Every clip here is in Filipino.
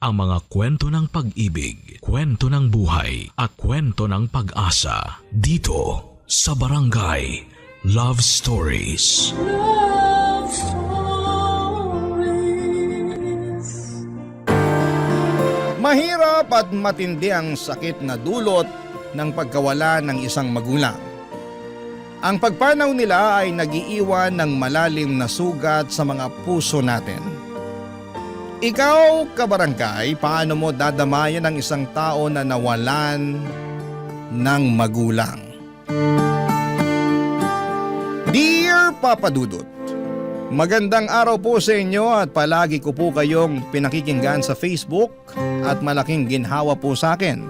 ang mga kwento ng pag-ibig, kwento ng buhay at kwento ng pag-asa dito sa Barangay Love Stories. Love Stories. Mahirap at matindi ang sakit na dulot ng pagkawala ng isang magulang. Ang pagpanaw nila ay nagiiwan ng malalim na sugat sa mga puso natin. Ikaw, kabarangay, paano mo dadamayan ang isang tao na nawalan ng magulang? Dear Papa Dudut, magandang araw po sa inyo at palagi ko po kayong pinakikinggan sa Facebook at malaking ginhawa po sa akin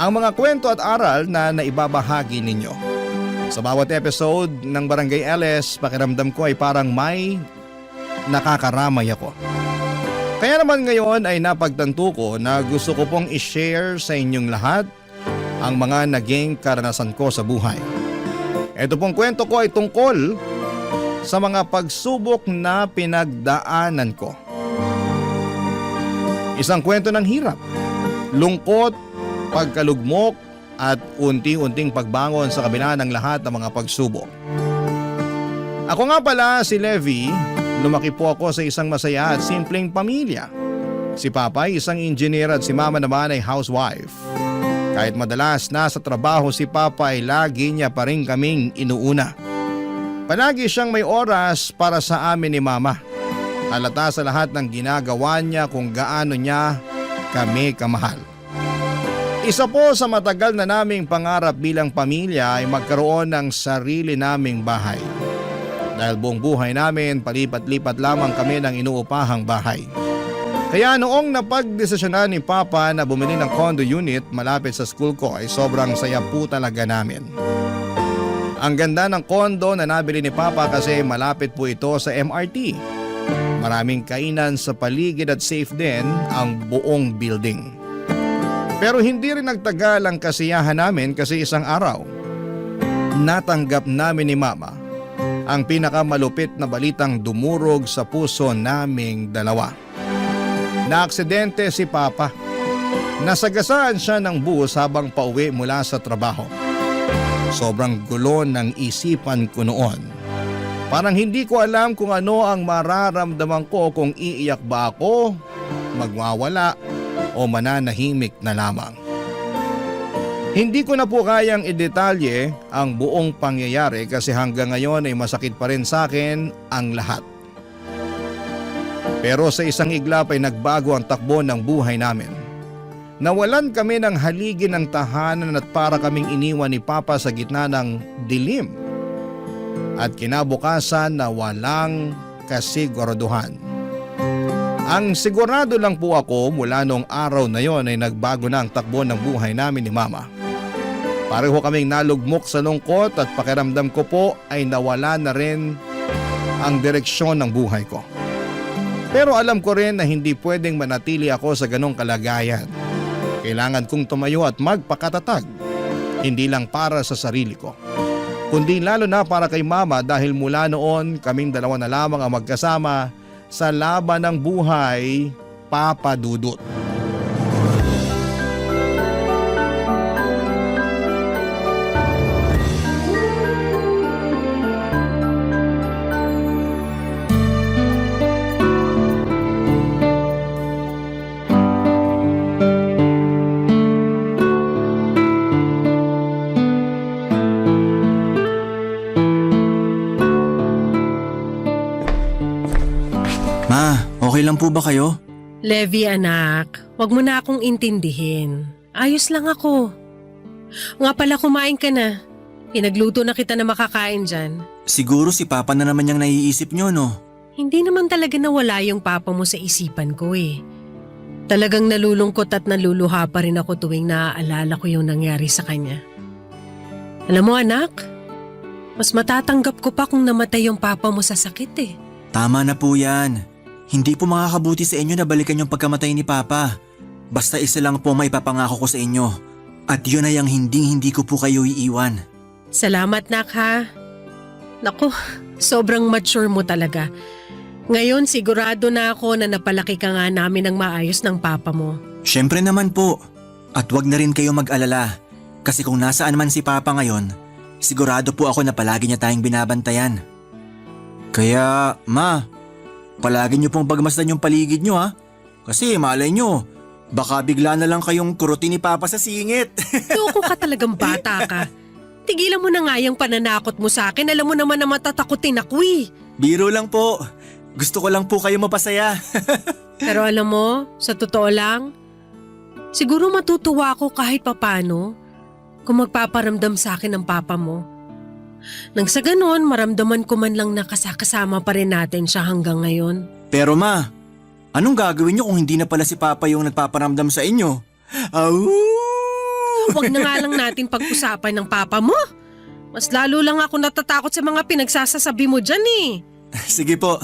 ang mga kwento at aral na naibabahagi ninyo. Sa bawat episode ng Barangay LS, pakiramdam ko ay parang may nakakaramay ako. Kaya naman ngayon ay napagtanto ko na gusto ko pong i-share sa inyong lahat ang mga naging karanasan ko sa buhay. Ito pong kwento ko ay tungkol sa mga pagsubok na pinagdaanan ko. Isang kwento ng hirap, lungkot, pagkalugmok at unti-unting pagbangon sa kabila ng lahat ng mga pagsubok. Ako nga pala si Levi, lumaki po ako sa isang masaya at simpleng pamilya. Si Papa ay isang engineer at si Mama naman ay housewife. Kahit madalas nasa trabaho si Papa ay lagi niya pa rin kaming inuuna. Palagi siyang may oras para sa amin ni Mama. Halata sa lahat ng ginagawa niya kung gaano niya kami kamahal. Isa po sa matagal na naming pangarap bilang pamilya ay magkaroon ng sarili naming bahay. Dahil buong buhay namin palipat-lipat lamang kami ng inuupahang bahay. Kaya noong napagdesisyonan ni Papa na bumili ng condo unit malapit sa school ko ay sobrang saya po talaga namin. Ang ganda ng condo na nabili ni Papa kasi malapit po ito sa MRT. Maraming kainan sa paligid at safe din ang buong building. Pero hindi rin nagtagal ang kasiyahan namin kasi isang araw, natanggap namin ni Mama ang pinakamalupit na balitang dumurog sa puso naming dalawa. Naaksidente si Papa. Nasagasaan siya ng bus habang pauwi mula sa trabaho. Sobrang gulo ng isipan ko noon. Parang hindi ko alam kung ano ang mararamdaman ko kung iiyak ba ako, magwawala, o mananahimik na lamang. Hindi ko na po kayang idetalye ang buong pangyayari kasi hanggang ngayon ay masakit pa rin sa akin ang lahat. Pero sa isang iglap ay nagbago ang takbo ng buhay namin. Nawalan kami ng haligi ng tahanan at para kaming iniwan ni Papa sa gitna ng dilim. At kinabukasan na walang kasiguraduhan. Ang sigurado lang po ako mula noong araw na yon ay nagbago na ang takbo ng buhay namin ni Mama. Pareho kaming nalugmok sa lungkot at pakiramdam ko po ay nawala na rin ang direksyon ng buhay ko. Pero alam ko rin na hindi pwedeng manatili ako sa ganong kalagayan. Kailangan kong tumayo at magpakatatag. Hindi lang para sa sarili ko, kundi lalo na para kay Mama dahil mula noon kaming dalawa na lamang ang magkasama sa laban ng buhay, Papa Dudut. Okay lang po ba kayo? Levi anak, wag mo na akong intindihin. Ayos lang ako. Nga pala kumain ka na. Pinagluto na kita na makakain dyan. Siguro si Papa na naman yung naiisip nyo, no? Hindi naman talaga nawala yung papa mo sa isipan ko eh. Talagang nalulungkot at naluluha pa rin ako tuwing naaalala ko yung nangyari sa kanya. Alam mo anak, mas matatanggap ko pa kung namatay yung papa mo sa sakit eh. Tama na po yan. Hindi po makakabuti sa inyo na balikan yung pagkamatay ni Papa. Basta isa lang po may papangako ko sa inyo. At yun ay ang hindi ko po kayo iiwan. Salamat nak ha. Naku, sobrang mature mo talaga. Ngayon sigurado na ako na napalaki ka nga namin ng maayos ng papa mo. Siyempre naman po. At wag na rin kayo mag-alala. Kasi kung nasaan man si Papa ngayon, sigurado po ako na palagi niya tayong binabantayan. Kaya, Ma, palagi niyo pong pagmasdan yung paligid niyo ha. Kasi malay niyo, baka bigla na lang kayong kurutin ni Papa sa singit. Loko ka talagang bata ka. Tigilan mo na nga yung pananakot mo sa akin. Alam mo naman na matatakotin ako eh. Biro lang po. Gusto ko lang po kayo mapasaya. Pero alam mo, sa totoo lang, siguro matutuwa ako kahit papano kung magpaparamdam sa akin ng papa mo. Nang sa ganon, maramdaman ko man lang na kasama pa rin natin siya hanggang ngayon. Pero Ma, anong gagawin niyo kung hindi na pala si Papa yung nagpaparamdam sa inyo? Huwag na nga lang natin pag-usapan ng papa mo. Mas lalo lang ako natatakot sa mga pinagsasasabi mo dyan eh. Sige po.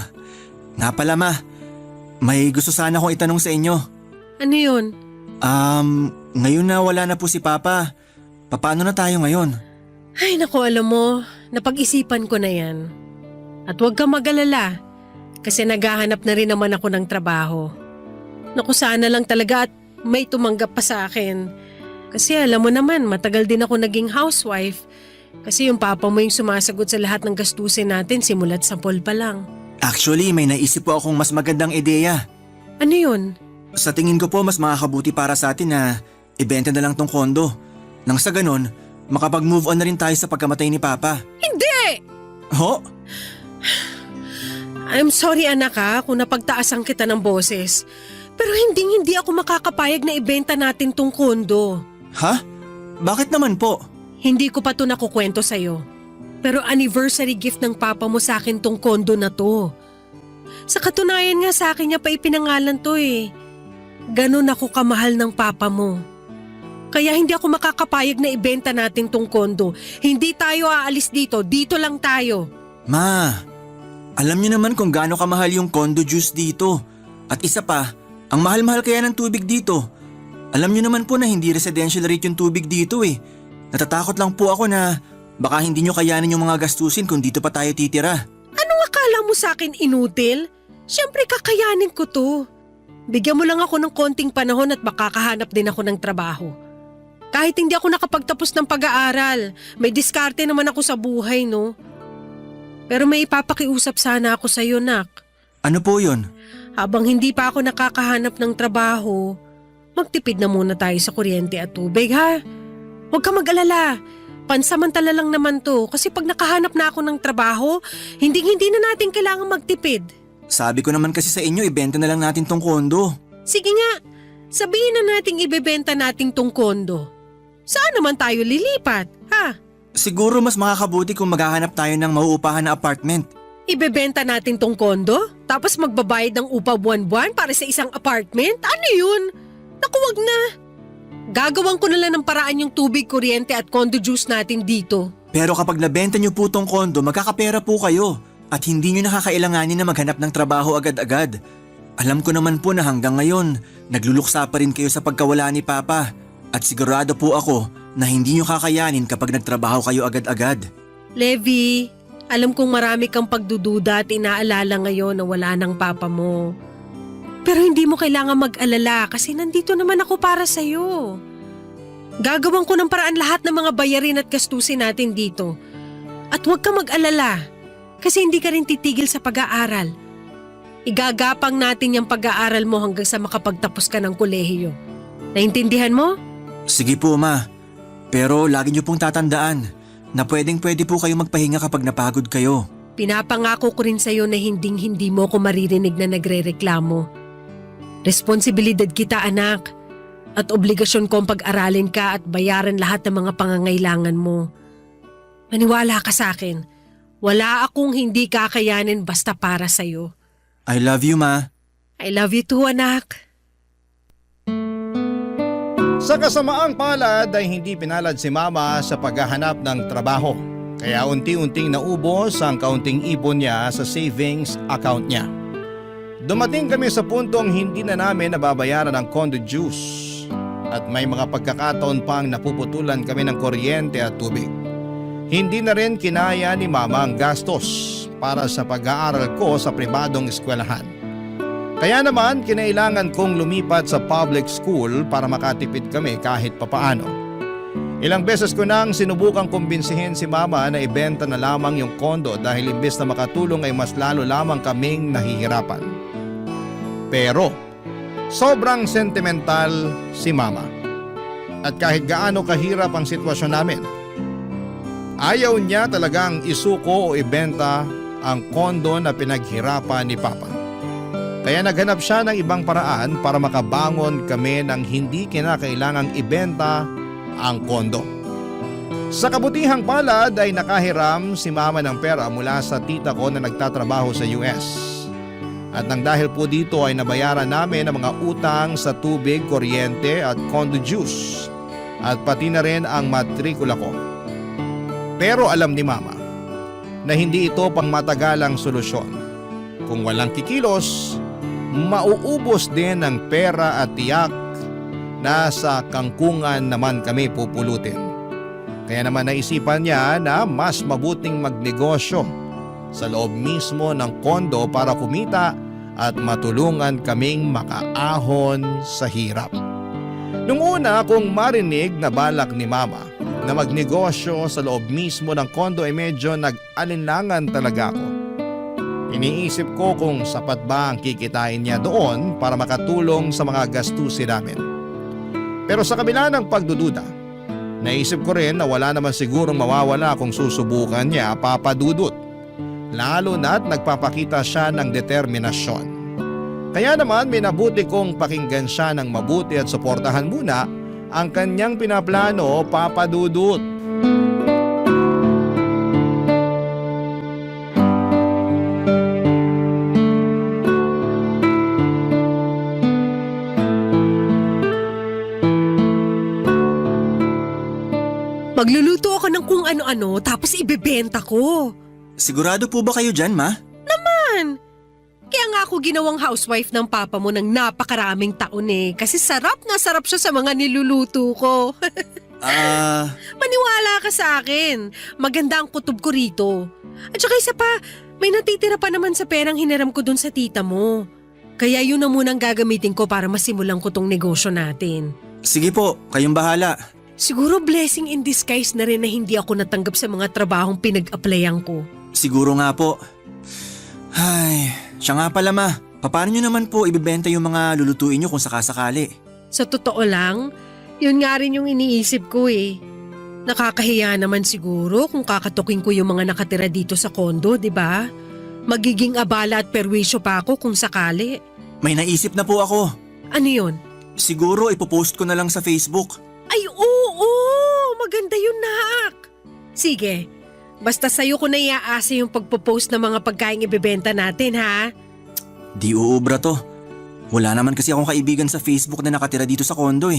Nga pala Ma, may gusto sana akong itanong sa inyo. Ano yun? Ngayon na wala na po si Papa, paano na tayo ngayon? Ay naku, alam mo, napag-isipan ko na yan. At huwag kang mag-alala, kasi naghahanap na rin naman ako ng trabaho. Naku, sana lang talaga at may tumanggap pa sa akin. Kasi alam mo naman, matagal din ako naging housewife. Kasi yung papa mo yung sumasagot sa lahat ng gastusin natin simula't sampol pa lang. Actually, may naisip po akong mas magandang ideya. Ano yun? Sa tingin ko po mas makakabuti para sa atin na ibenta na lang tong kondo. Nang sa ganon, makapag-move on na rin tayo sa pagkamatay ni Papa. Hindi! Ho? I'm sorry anak ha kung napagtaasan kita ng boses. Pero hindi ako makakapayag na ibenta natin tong kondo. Ha? Bakit naman po? Hindi ko pa to nakukwento sa'yo. Pero anniversary gift ng papa mo sa akin tong kondo na to. Sa katunayan nga sa akin niya pa ipinangalan to eh. Ganon ako kamahal ng papa mo. Kaya hindi ako makakapayag na ibenta natin tong kondo. Hindi tayo aalis dito, dito lang tayo. Ma, alam niyo naman kung gaano kamahal yung condo juice dito. At isa pa, ang mahal-mahal kaya ng tubig dito. Alam niyo naman po na hindi residential rate yung tubig dito eh. Natatakot lang po ako na baka hindi niyo kayanin yung mga gastusin kung dito pa tayo titira. Anong akala mo sa akin inutil? Siyempre kakayanin ko to. Bigyan mo lang ako ng konting panahon at baka kahanap din ako ng trabaho. Kahit hindi ako nakapagtapos ng pag-aaral, may diskarte naman ako sa buhay, no? Pero may ipapakiusap sana ako sa iyo, nak. Ano po yun? Habang hindi pa ako nakakahanap ng trabaho, magtipid na muna tayo sa kuryente at tubig, ha? Huwag ka mag-alala. Pansamantala lang naman to kasi pag nakahanap na ako ng trabaho, hindi na natin kailangan magtipid. Sabi ko naman kasi sa inyo, ibenta na lang natin tong kondo. Sige nga, sabihin na nating ibebenta natin tong kondo. Saan naman tayo lilipat, ha? Siguro mas makakabuti kung maghahanap tayo ng mauupahan na apartment. Ibebenta natin tong kondo? Tapos magbabayad ng upa buwan-buwan para sa isang apartment? Ano yun? Naku, wag na. Gagawan ko na lang ng paraan yung tubig, kuryente at condo juice natin dito. Pero kapag nabenta niyo po tong kondo, magkakapera po kayo. At hindi niyo nakakailanganin na maghanap ng trabaho agad-agad. Alam ko naman po na hanggang ngayon, nagluluksa pa rin kayo sa pagkawala ni Papa. At sigurado po ako na hindi niyo kakayanin kapag nagtrabaho kayo agad-agad. Levi, alam kong marami kang pagdududa at inaalala ngayon na wala ng papa mo. Pero hindi mo kailangan mag-alala kasi nandito naman ako para sa'yo. Gagawin ko ng paraan lahat ng mga bayarin at gastusin natin dito. At huwag ka mag-alala kasi hindi ka rin titigil sa pag-aaral. Igagapang natin yung pag-aaral mo hanggang sa makapagtapos ka ng kolehiyo. Naintindihan mo? Sige po, Ma. Pero lagi niyo pong tatandaan na pwede po kayo magpahinga kapag napagod kayo. Pinapangako ko rin sa'yo na hindi mo ko maririnig na nagre-reklamo. Responsibilidad kita, anak. At obligasyon kong pag-aralin ka at bayaran lahat ng mga pangangailangan mo. Maniwala ka sa akin. Wala akong hindi kakayanin basta para sa'yo. I love you, Ma. I love you too, anak. Sa kasamaang palad ay hindi pinalad si Mama sa paghahanap ng trabaho. Kaya unti-unting naubos ang kaunting ipon niya sa savings account niya. Dumating kami sa puntong hindi na namin nababayaran ang condo juice. At may mga pagkakataon pang napuputulan kami ng kuryente at tubig. Hindi na rin kinaya ni Mama ang gastos. para sa pag-aaral ko sa pribadong eskwelahan. Kaya naman kinailangan kong lumipat sa public school para makatipid kami kahit papaano. Ilang beses ko nang sinubukang kumbinsihin si mama na ibenta na lamang yung kondo dahil imbes na makatulong ay mas lalo lamang kaming nahihirapan. Pero sobrang sentimental si mama. At kahit gaano kahirap ang sitwasyon namin, ayaw niya talagang isuko o ibenta ang kondo na pinaghirapan ni Papa. Kaya naghanap siya ng ibang paraan para makabangon kami ng hindi kinakailangang ibenta ang kondo. Sa kabutihang palad ay nakahiram si mama ng pera mula sa tita ko na nagtatrabaho sa US. At nang dahil po dito ay nabayaran namin ang mga utang sa tubig, kuryente at condo dues at pati na rin ang matrikula ko. Pero alam ni mama na hindi ito pang matagalang solusyon. Kung walang kikilos, mauubos din ang pera at tiyak na sa kangkungan naman kami pupulutin. Kaya naman naisipan niya na mas mabuting magnegosyo sa loob mismo ng kondo para kumita at matulungan kaming makaahon sa hirap. Nung una kong marinig na balak ni mama na magnegosyo sa loob mismo ng kondo ay medyo nag-alinlangan talaga ako. Iniisip ko kung sapat ba ang kikitain niya doon para makatulong sa mga gastusin namin. Pero sa kabila ng pagdududa, naisip ko rin na wala naman sigurong mawawala kung susubukan niya, Papa Dudut. Lalo na't nagpapakita siya ng determinasyon. Kaya naman minabuti kong pakinggan siya ng mabuti at suportahan muna ang kanyang pinaplano, Papa Dudut. Magluluto ako ng kung ano-ano tapos ibebenta ko. Sigurado po ba kayo dyan, Ma? Kaya nga ako ginawang housewife ng papa mo ng napakaraming taon kasi sarap na sarap siya sa mga niluluto ko. Maniwala ka sa akin. Maganda ang kutob ko rito. At saka isa pa, may natitira pa naman sa perang hiniram ko dun sa tita mo. Kaya yun na munang gagamitin ko para masimulan ko tong negosyo natin. Sige po, kayong bahala. Siguro blessing in disguise na rin na hindi ako natanggap sa mga trabahong pinag-applyan ko. Siguro nga po. Ay, siya nga pala, Ma. Paano nyo naman po ibibenta yung mga lulutuin nyo kung sakasakali? Sa totoo lang, yun nga rin yung iniisip ko Nakakahiya naman siguro kung kakatukin ko yung mga nakatira dito sa kondo, di ba? Magiging abala at perwisyo pa ako kung sakali. May naisip na po ako. Ano yun? Siguro ipopost ko na lang sa Facebook. Ay oo! Maganda yun, Nak! Sige, basta sa'yo ko na iaasa yung pagpo-post ng mga pagkain ibebenta natin, ha? Di uubra to. Wala naman kasi akong kaibigan sa Facebook na nakatira dito sa kondo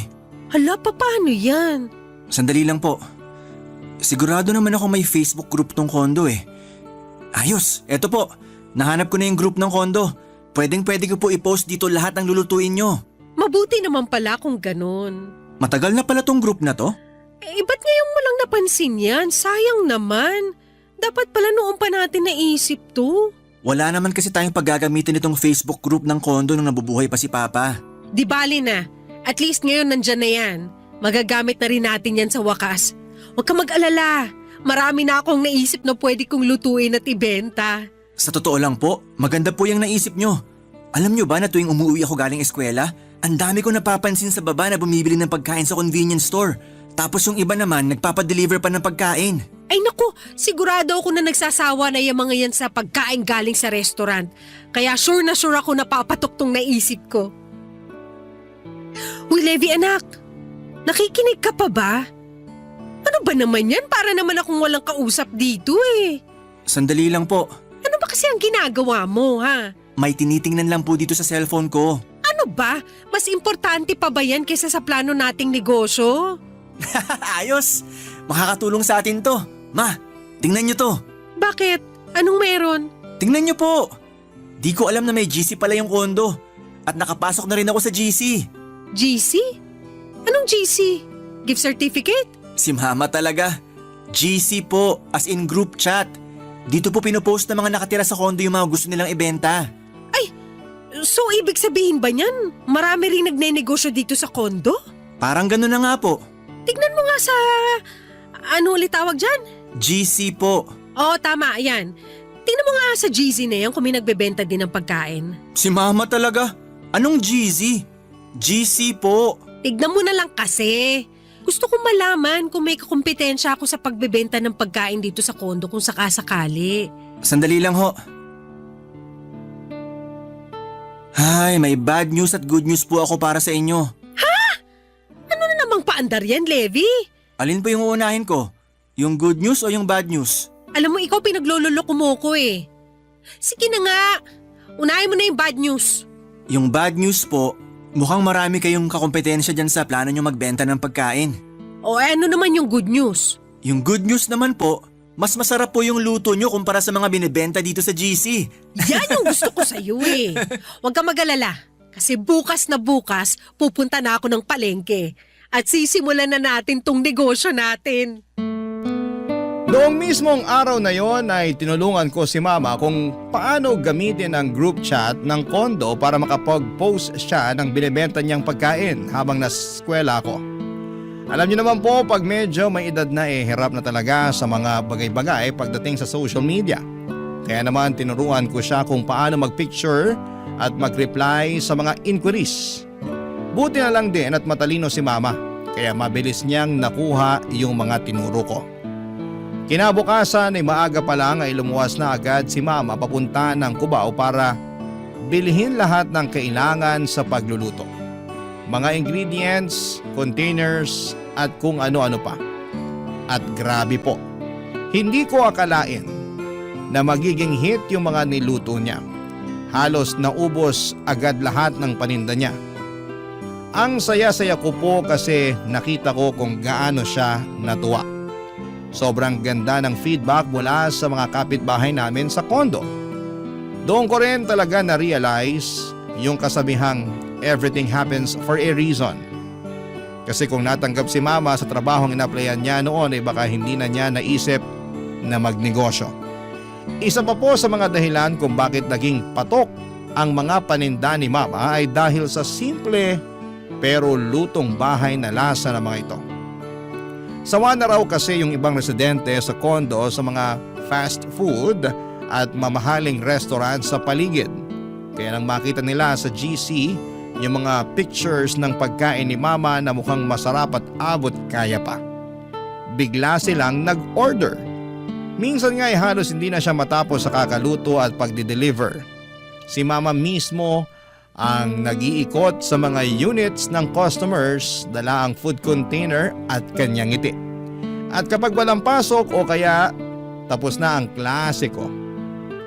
Hala, paano yan? Sandali lang po. Sigurado naman ako may Facebook group tong kondo Ayos, eto po. Nahanap ko na yung group ng kondo. Pwedeng-pwede ko po i-post dito lahat ng lulutuin nyo. Mabuti naman pala kung ganun. Matagal na pala tong group na to? Ba't ngayon mo lang napansin yan? Sayang naman. Dapat pala noon pa natin naisip to. Wala naman kasi tayong paggagamitin itong Facebook group ng kondo nung nabubuhay pa si Papa. Di bali na. At least ngayon nandyan na yan. Magagamit na rin natin yan sa wakas. Huwag ka mag-alala. Marami na akong naisip na pwede kong lutuin at ibenta. Sa totoo lang po, maganda po yung naisip nyo. Alam nyo ba na tuwing umuwi ako galing eskwela, ang dami ko napapansin sa baba na bumibili ng pagkain sa convenience store. Tapos yung iba naman nagpapadeliver pa ng pagkain. Ay naku, sigurado ako na nagsasawa na yung mga yan sa pagkain galing sa restaurant. Kaya sure na sure ako napapatok tong naisip ko. Uy, Levi anak, nakikinig ka pa ba? Ano ba naman yan? Para naman akong walang kausap dito Sandali lang po. Ano ba kasi ang ginagawa mo, ha? May tinitingnan lang po dito sa cellphone ko. Ano ba? Mas importante pa ba yan kaysa sa plano nating negosyo? Ayos! Makakatulong sa atin to. Ma, tingnan nyo to. Bakit? Anong meron? Tingnan nyo po. Di ko alam na may GC pala yung kondo. At nakapasok na rin ako sa GC. GC? Anong GC? Gift certificate? Si Mama talaga. GC po, as in group chat. Dito po pinopost ng mga nakatira sa kondo yung mga gusto nilang ibenta. So ibig sabihin ba niyan, marami rin nagnenegosyo dito sa kondo? Parang gano'n na nga po. Tignan mo nga sa, ano ulit tawag dyan? GC po. Oo, tama, ayan. Tingnan mo nga sa GZ na yan kung may nagbebenta din ng pagkain. Si Mama talaga. Anong GZ? GC po. Tignan mo na lang kasi. Gusto kong malaman kung may kakumpetensya ako sa pagbebenta ng pagkain dito sa kondo kung sakasakali. Sandali lang ho. Ay, may bad news at good news po ako para sa inyo. Ano na namang paandar yan, Levi? Alin po yung uunahin ko? Yung good news o yung bad news? Alam mo, ikaw pinaglololoko mo ko eh. Sige na nga, unahin mo na yung bad news. Yung bad news po, mukhang marami kayong kakompetensya dyan sa plano nyo magbenta ng pagkain. O ano naman yung good news? Yung good news naman po, mas masarap po yung luto nyo kumpara sa mga binibenta dito sa GC. Yan yung gusto ko sa'yo eh. Huwag ka mag-alala. Kasi bukas na bukas, pupunta na ako ng palengke. At sisimulan na natin tong negosyo natin. Noong mismong araw na yon ay tinulungan ko si Mama kung paano gamitin ang group chat ng kondo para makapag-post siya ng binibenta niyang pagkain habang nasa eskwela ako. Alam niyo naman po, pag medyo may edad na hirap na talaga sa mga bagay-bagay pagdating sa social media. Kaya naman tinuruan ko siya kung paano mag-picture at mag-reply sa mga inquiries. Buti na lang din at matalino si Mama, kaya mabilis niyang nakuha yung mga tinuro ko. Kinabukasan ay maaga pa lang ay lumuwas na agad si Mama papunta ng Cubao para bilhin lahat ng kailangan sa pagluluto. Mga ingredients, containers at kung ano-ano pa. At grabe po, hindi ko akalain na magiging hit yung mga niluto niya. Halos naubos agad lahat ng paninda niya. Ang saya-saya ko po kasi nakita ko kung gaano siya natuwa. Sobrang ganda ng feedback mula sa mga kapitbahay namin sa kondo. Doon ko rin talaga na-realize yung kasabihang everything happens for a reason. Kasi kung natanggap si Mama sa trabahong inaplayan niya noon ay baka hindi na niya naisip na magnegosyo. Isa pa po sa mga dahilan kung bakit naging patok ang mga paninda ni Mama ay dahil sa simple pero lutong bahay na lasa ng mga ito. Sawa na raw kasi yung ibang residente sa kondo sa mga fast food at mamahaling restaurant sa paligid. Kaya nang makita nila sa GC yung mga pictures ng pagkain ni Mama na mukhang masarap at abot kaya pa, bigla silang nag-order. Minsan nga ay halos hindi na siya matapos sa kakaluto at pagdi-deliver. Si Mama mismo ang nag-iikot sa mga units ng customers, dala ang food container at kanyang ngiti. At kapag walang pasok o kaya tapos na ang klasiko,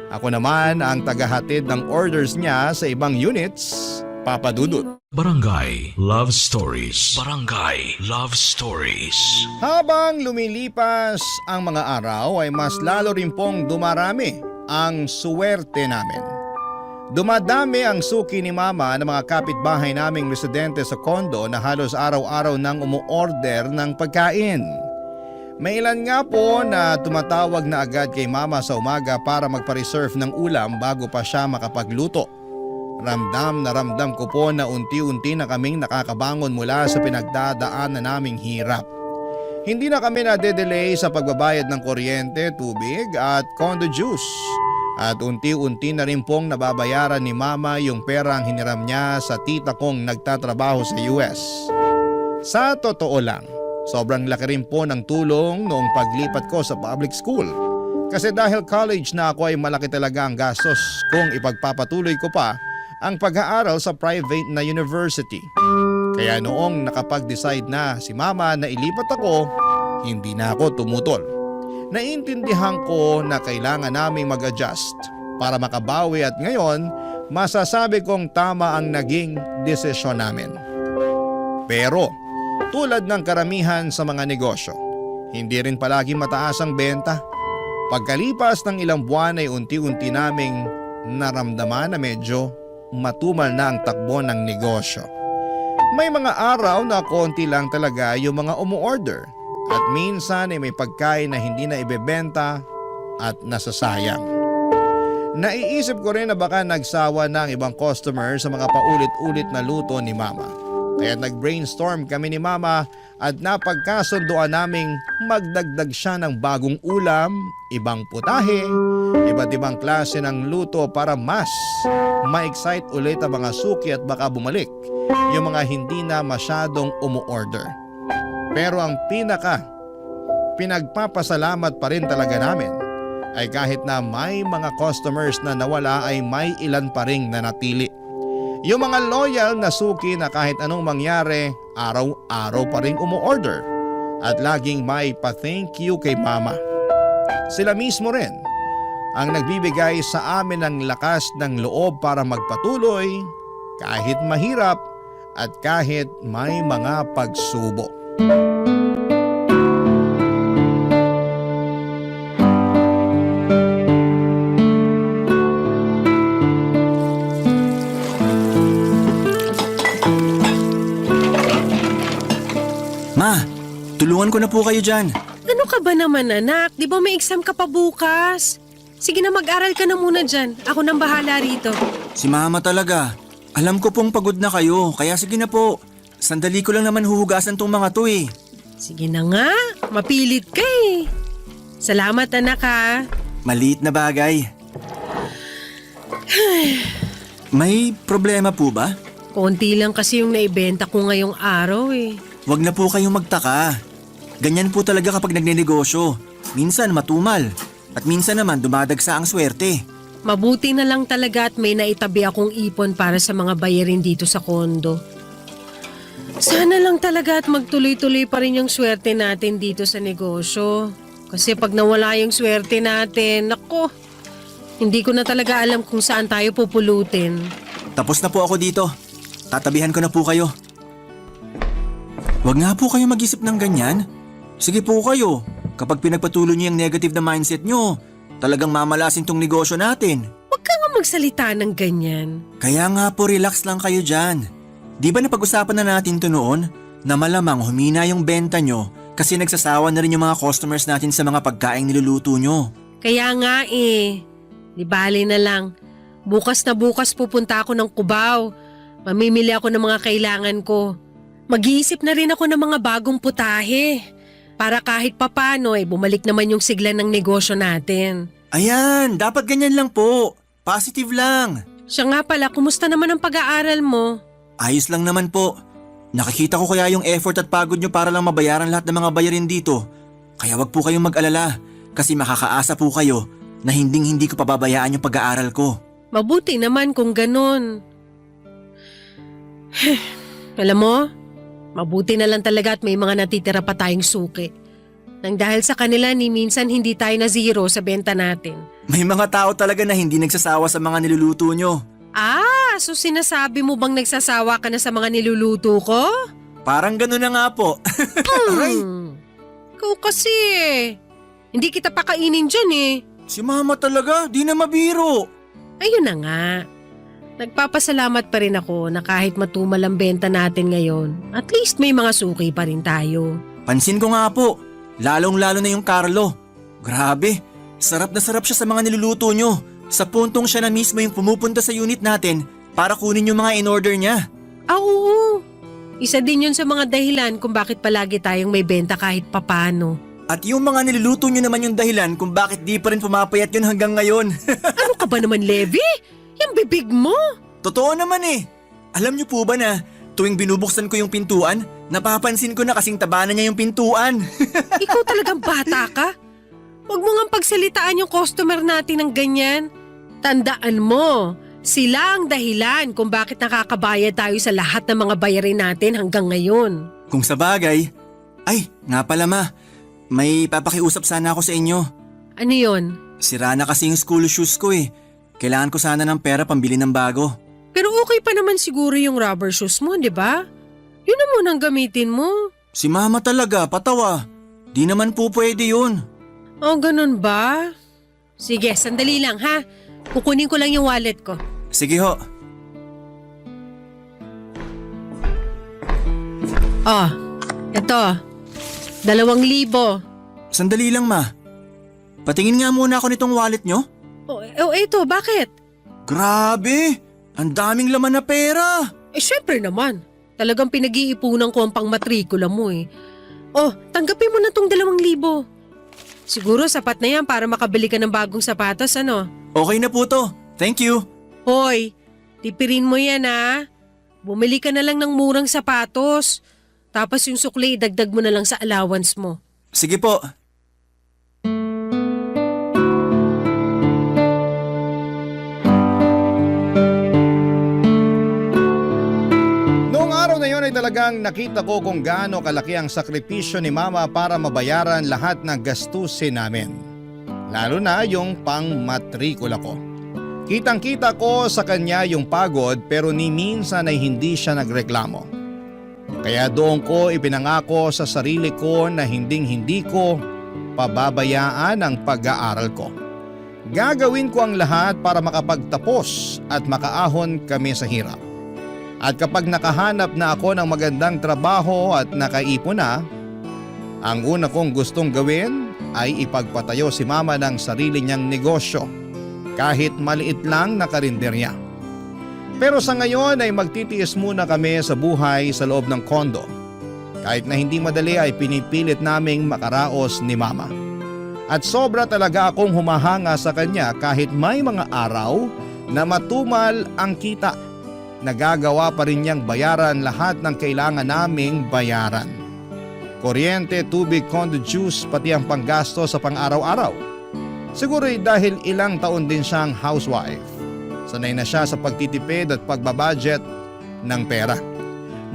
ako naman ang tagahatid ng orders niya sa ibang units, Papa Dudut. Barangay Love Stories. Barangay Love Stories. Habang lumilipas ang mga araw ay mas lalo rin pong dumarami ang suwerte namin. Dumadami ang suki ni Mama ng mga kapitbahay naming residente sa kondo na halos araw-araw nang umu-order ng pagkain. May ilan nga po na tumatawag na agad kay Mama sa umaga para magpa-reserve ng ulam bago pa siya makapagluto. Ramdam na ramdam ko po na unti-unti na kaming nakakabangon mula sa pinagdadaan na naming hirap. Hindi na kami na-delay sa pagbabayad ng kuryente, tubig at condo dues. At unti-unti na rin pong nababayaran ni Mama yung perang hiniram niya sa tita kong nagtatrabaho sa US. Sa totoo lang, sobrang laki rin po ng tulong noong paglipat ko sa public school. Kasi dahil college na ako ay malaki talaga ang gastos kung ipagpapatuloy ko pa ang pag-aaral sa private na university. Kaya noong nakapag-decide na si Mama na ilipat ako, hindi na ako tumutol. Naiintindihan ko na kailangan naming mag-adjust para makabawi at ngayon masasabi kong tama ang naging desisyon namin. Pero tulad ng karamihan sa mga negosyo, hindi rin palaging mataas ang benta. Pagkalipas ng ilang buwan ay unti-unti naming naramdaman na medyo matumal na ang takbo ng negosyo. May mga araw na konti lang talaga yung mga umu-order at minsan ay may pagkain na hindi na ibebenta at nasasayang. Naiisip ko rin na baka nagsawa na ang ibang customer sa mga paulit-ulit na luto ni Mama. Kaya nag-brainstorm kami ni Mama at napagkasunduan naming magdagdag siya ng bagong ulam, ibang putahe, iba't ibang klase ng luto para mas ma-excite ulit ang mga suki at baka bumalik yung mga hindi na masyadong umu-order. Pero ang pinagpapasalamat pa rin talaga namin ay kahit na may mga customers na nawala ay may ilan pa ring nanatili. Yung mga loyal na suki na kahit anong mangyari, araw-araw pa rin umu-order at laging may pa-thank you kay Mama. Sila mismo rin ang nagbibigay sa amin ng lakas ng loob para magpatuloy kahit mahirap at kahit may mga pagsubok. Ma, tulungan ko na po kayo dyan. Ano ka ba naman anak? Di ba may exam ka pa bukas? Sige na mag-aral ka na muna dyan. Ako nang bahala rito. Si Mama talaga. Alam ko pong pagod na kayo, kaya sige na po. Sandali ko lang naman huhugasan tong mga to eh. Sige na nga, mapilit ka eh. Salamat anak ha. Maliit na bagay. May problema po ba? Konti lang kasi yung naibenta ko ngayong araw eh. Huwag na po kayong magtaka. Ganyan po talaga kapag nagnenegosyo. Minsan matumal at minsan naman dumadagsa ang swerte. Mabuti na lang talaga at may naitabi akong ipon para sa mga bayarin dito sa kondo. Sana lang talaga at magtuloy-tuloy pa rin yung swerte natin dito sa negosyo. Kasi pag nawala yung swerte natin, nako, hindi ko na talaga alam kung saan tayo pupulutin. Tapos na po ako dito. Tatabihan ko na po kayo. Huwag nga po kayo mag-isip ng ganyan. Sige po kayo. Kapag pinagpatuloy niyo yung negative na mindset niyo, talagang mamalasin tong negosyo natin. Huwag ka nga magsalita ng ganyan. Kaya nga po relax lang kayo dyan. Di ba napag-usapan na natin to noon na malamang humina yung benta nyo kasi nagsasawa na rin yung mga customers natin sa mga pagkaing niluluto nyo. Kaya nga eh. Di bali na lang. Bukas na bukas pupunta ako ng Cubao. Mamimili ako ng mga kailangan ko. Mag-iisip na rin ako ng mga bagong putahe. Para kahit papano bumalik naman yung sigla ng negosyo natin. Ayan, dapat ganyan lang po. Positive lang. Siya nga pala, kumusta naman ang pag-aaral mo? Ayos lang naman po. Nakikita ko kaya yung effort at pagod nyo para lang mabayaran lahat ng mga bayarin dito. Kaya wag po kayong mag-alala kasi makakaasa po kayo na hindi ko pababayaan yung pag-aaral ko. Mabuti naman kung ganun. Alam mo, mabuti na lang talaga at may mga natitira pa tayong suki. Nang dahil sa kanila ni minsan hindi tayo na zero sa benta natin. May mga tao talaga na hindi nagsasawa sa mga niluluto nyo. So sinasabi mo bang nagsasawa ka na sa mga niluluto ko? Parang gano'n na nga po. Aray, Ikaw kasi hindi kita pakainin dyan eh. si Mama talaga, di na mabiro. Ayun na nga. Nagpapasalamat pa rin ako na kahit matumal ang benta natin ngayon, at least may mga suki pa rin tayo. Pansin ko nga po, lalong-lalo na yung Carlo. Grabe, sarap na sarap siya sa mga niluluto nyo. Sa puntong siya na mismo yung pumupunta sa unit natin para kunin yung mga in-order niya. Oo. Isa din yun sa mga dahilan kung bakit palagi tayong may benta kahit papano. At yung mga niluluto nyo naman yung dahilan kung bakit di pa rin pumapayat yun hanggang ngayon. Ano ka ba naman, Levi? Yung bibig mo? Totoo naman eh. Alam niyo po ba na tuwing binubuksan ko yung pintuan, napapansin ko na kasing taba na niya yung pintuan. Ikaw talagang bata ka? Huwag mo nga pagsalitaan yung customer natin ng ganyan. Tandaan mo, sila ang dahilan kung bakit nakakabayad tayo sa lahat ng mga bayarin natin hanggang ngayon. Kung sa bagay, ay nga pala ma, may papakiusap sana ako sa inyo. Ano yon? Sira na kasi yung school shoes ko eh. Kailangan ko sana ng pera pambili ng bago. Pero okay pa naman siguro yung rubber shoes mo, di ba? Yun na munang gamitin mo. Si Mama talaga, patawa. Di naman po pwede yun. Oh, ganun ba? Sige, sandali lang ha. Kukunin ko lang yung wallet ko. Sige ho. Oh, eto. 2,000. Sandali lang ma. patingin nga muna ako nitong wallet nyo. Eto, bakit? Grabe! Ang daming laman na pera! Syempre naman. Talagang pinag-iipunan ko ang pangmatrikula mo eh. Tanggapin mo na tong 2,000. Siguro sapat na yan para makabili ka ng bagong sapatos, ano? Okay na po to. Thank you. Hoy, tipirin mo yan ha. Bumili ka na lang ng murang sapatos. Tapos yung sukli, idagdag mo na lang sa allowance mo. Sige po. Noong araw na yon ay talagang nakita ko kung gaano kalaki ang sakripisyo ni Mama para mabayaran lahat ng gastusin namin. Lalo na yung pang-matrikula ko. Kitang-kita ko sa kanya yung pagod pero ni minsan ay hindi siya nagreklamo. Kaya doon ko ipinangako sa sarili ko na hindi ko pababayaan ang pag-aaral ko. Gagawin ko ang lahat para makapagtapos at makaahon kami sa hirap. At kapag nakahanap na ako ng magandang trabaho at nakaipon na, ang una kong gustong gawin ay ipagpatayo si Mama ng sarili niyang negosyo, kahit maliit lang na karinderya. Pero sa ngayon ay magtitiis muna kami sa buhay sa loob ng kondo. Kahit na hindi madali ay pinipilit naming makaraos ni Mama. At sobra talaga akong humahanga sa kanya kahit may mga araw na matumal ang kita. Nagagawa pa rin niyang bayaran lahat ng kailangan naming bayaran. Kuryente, tubig, condo juice, pati ang panggasto sa pang-araw-araw. Siguro'y dahil ilang taon din siyang housewife. Sanay na siya sa pagtitipid at pagbabudget ng pera.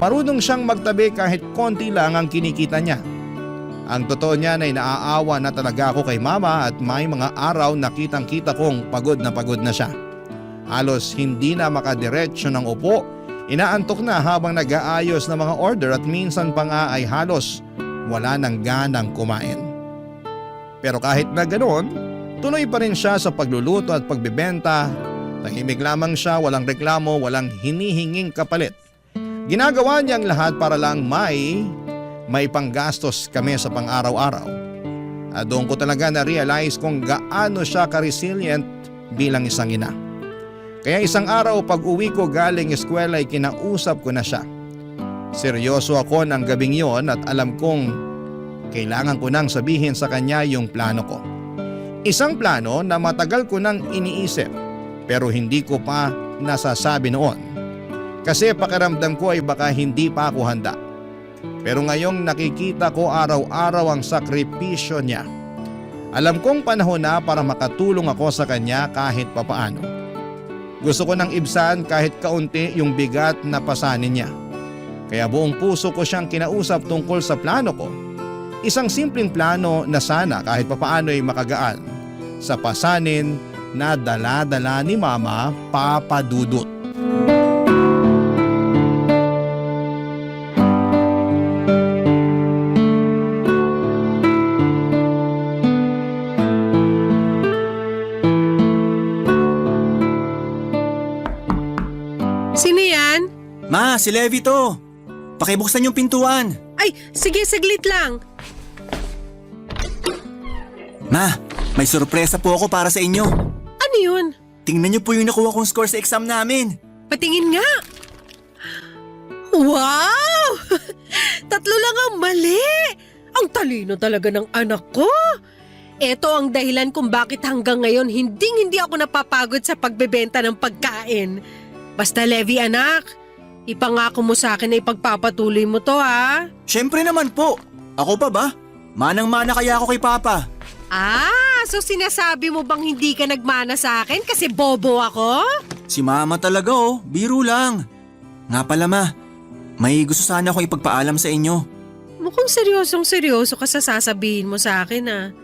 Marunong siyang magtabi kahit konti lang ang kinikita niya. Ang totoo niyan ay naaawa na talaga ako kay Mama at may mga araw na kitang-kita kong pagod na siya. Halos hindi na makadiretso ng upo, inaantok na habang nag-aayos ng mga order at minsan pa nga ay halos wala nang ganang kumain. Pero kahit na ganoon, tuloy pa rin siya sa pagluluto at pagbebenta. Tahimik lamang siya, walang reklamo, walang hinihinging kapalit. Ginagawa niyang lahat para lang may panggastos kami sa pang-araw-araw. At doon ko talaga na-realize kung gaano siya ka-resilient bilang isang ina. Kaya isang araw pag uwi ko galing eskwela ay kinausap ko na siya. Seryoso ako ng gabing yon at alam kong kailangan ko nang sabihin sa kanya yung plano ko. Isang plano na matagal ko nang iniisip pero hindi ko pa nasasabi noon. Kasi pakiramdam ko ay baka hindi pa ako handa. Pero ngayong nakikita ko araw-araw ang sakripisyo niya. Alam kong panahon na para makatulong ako sa kanya kahit papaano. Gusto ko nang ibsan kahit kaunti yung bigat na pasanin niya. Kaya buong puso ko siyang kinausap tungkol sa plano ko. Isang simpleng plano na sana kahit papaano ay makagaan sa pasanin na dala-dala ni Mama Papa Dudut. Sino yan? Ma, si Levi to. Pakibuksan yung pintuan. Ay, sige, saglit lang. Ma, may sorpresa po ako para sa inyo. Ano yun? Tingnan niyo po yung nakuha kong score sa exam namin. Patingin nga. Wow! 3 lang ang mali. Ang talino talaga ng anak ko. Ito ang dahilan kung bakit hanggang ngayon hindi ako napapagod sa pagbebenta ng pagkain. Basta Levi anak, ipangako mo sa akin na ipagpapatuloy mo to ha. Siyempre naman po. Ako pa ba? Manang-mana kaya ako kay Papa. So sinasabi mo bang hindi ka nagmana sa akin kasi bobo ako? Si Mama talaga biro lang. Nga pala ma, may gusto sana akong ipagpaalam sa inyo. Mukhang seryosong-seryoso ka sa sasabihin mo sa akin ha.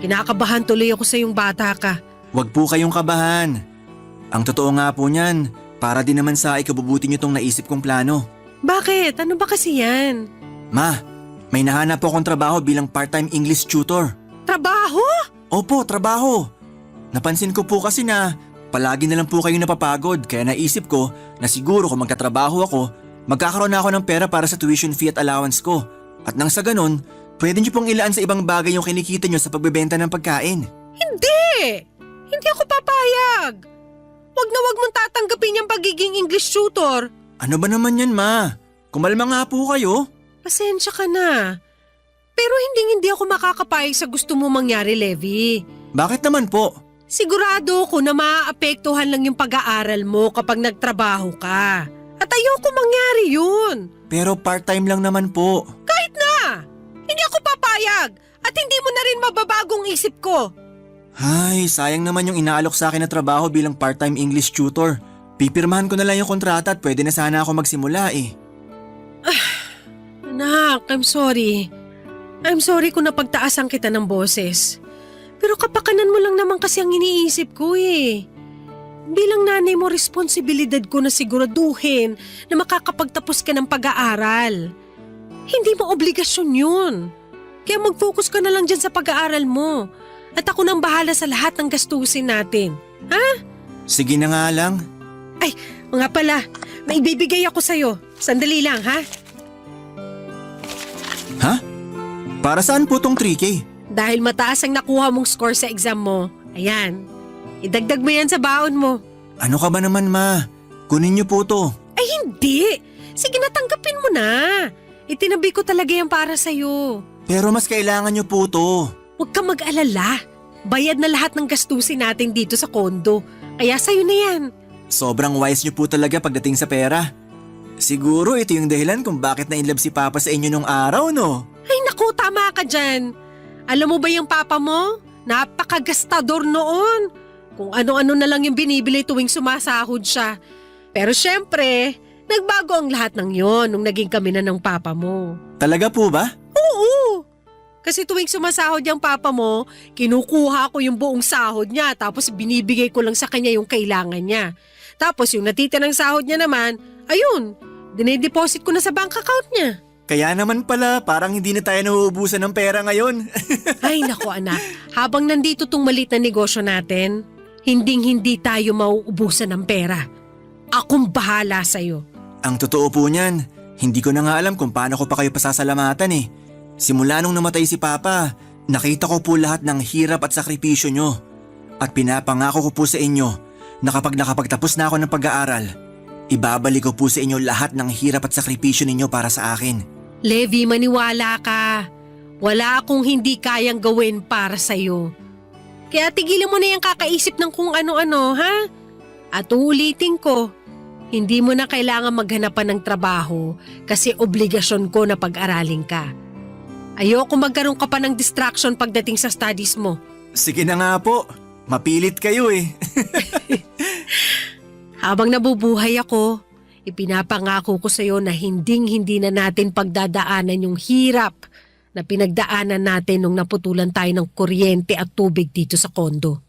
Kinakabahan tuloy ako sa yung bata ka. Huwag po kayong kabahan. Ang totoo nga po niyan, para din naman sa ikabubuti niyo tong naisip kong plano. Bakit? Ano ba kasi yan? Ma, may nahanap po akong trabaho bilang part-time English tutor. Trabaho? Opo, trabaho. Napansin ko po kasi na palagi na lang po kayong napapagod kaya naisip ko na siguro kung magkatrabaho ako, magkakaroon na ako ng pera para sa tuition fee at allowance ko. At nang sa ganun, Pwede niyo pong ilaan sa ibang bagay yung kinikita niyo sa pagbebenta ng pagkain. Hindi! Hindi ako papayag! Wag na wag mong tatanggapin yung pagiging English tutor. Ano ba naman yan, Ma? Kumalma nga po kayo. Pasensya ka na. Pero hindi ako makakapayag sa gusto mo mangyari, Levi. Bakit naman po? Sigurado ko na maaapektuhan lang yung pag-aaral mo kapag nagtrabaho ka. At ayoko mangyari yun. Pero part-time lang naman po. Kahit na! Hindi ako papayag at hindi mo na rin mababagong isip ko. Ay, sayang naman yung inaalok sa akin na trabaho bilang part-time English tutor. Pipirmahan ko na lang yung kontrata at pwede na sana ako magsimula eh. Anak, I'm sorry. I'm sorry kung napagtaasan kita ng boses. Pero kapakanan mo lang naman kasi ang iniisip ko eh. Bilang nanay mo, responsibilidad ko na siguraduhin na makakapagtapos ka ng pag-aaral. Hindi mo obligasyon yun. Kaya mag-focus ka na lang dyan sa pag-aaral mo. At ako nang bahala sa lahat ng gastusin natin. Ha? Sige na nga lang. Ay, mga pala, may ibibigay ako sa'yo. Sandali lang, ha? Ha? Para saan po tong 3K? Dahil mataas ang nakuha mong score sa exam mo, ayan, idagdag mo yan sa baon mo. Ano ka ba naman, Ma? Kunin niyo po to. Ay hindi! Sige na, tanggapin mo na. Itinabi ko talaga yan para sa'yo. Pero mas kailangan niyo po to. Huwag kang mag-alala. Bayad na lahat ng gastusin natin dito sa kondo. Kaya sa'yo na yan. Sobrang wise niyo po talaga pagdating sa pera. Siguro ito yung dahilan kung bakit na-inlove si Papa sa inyo nung araw, no? Ay naku, tama ka dyan. Alam mo ba yung papa mo? Napakagastador noon. Kung ano-ano na lang yung binibili tuwing sumasahod siya. Pero syempre, nagbago ang lahat ng yon nung naging kami na ng papa mo. Talaga po ba? Oo! Kasi tuwing sumasahod yung papa mo, kinukuha ko yung buong sahod niya tapos binibigay ko lang sa kanya yung kailangan niya. Tapos yung natitirang sahod niya naman, ayun, dinedeposit ko na sa bank account niya. Kaya naman pala, parang hindi na tayo nauubusan ng pera ngayon. Ay naku anak, habang nandito tong maliit na negosyo natin, hindi tayo mauubusan ng pera. Akong bahala sa'yo. Ang totoo po niyan, hindi ko na nga alam kung paano ko pa kayo pasasalamatan eh. Simula nung namatay si Papa, nakita ko po lahat ng hirap at sakripisyo nyo. At pinapangako ko po sa inyo na kapag nakapagtapos na ako ng pag-aaral, ibabalik ko po sa inyo lahat ng hirap at sakripisyo ninyo para sa akin. Levi, maniwala ka. Wala akong hindi kayang gawin para sa'yo. Kaya tigilan mo na yung kakaisip ng kung ano-ano, ha? At uulitin ko, hindi mo na kailangan maghanapan ng trabaho kasi obligasyon ko na pag-aralin ka. Ayoko magkaroon ka pa ng distraction pagdating sa studies mo. Sige na nga po, mapilit kayo eh. Habang nabubuhay ako, ipinapangako ko sa iyo na hindi na natin pagdadaanan yung hirap na pinagdaanan natin nung naputulan tayo ng kuryente at tubig dito sa kondo.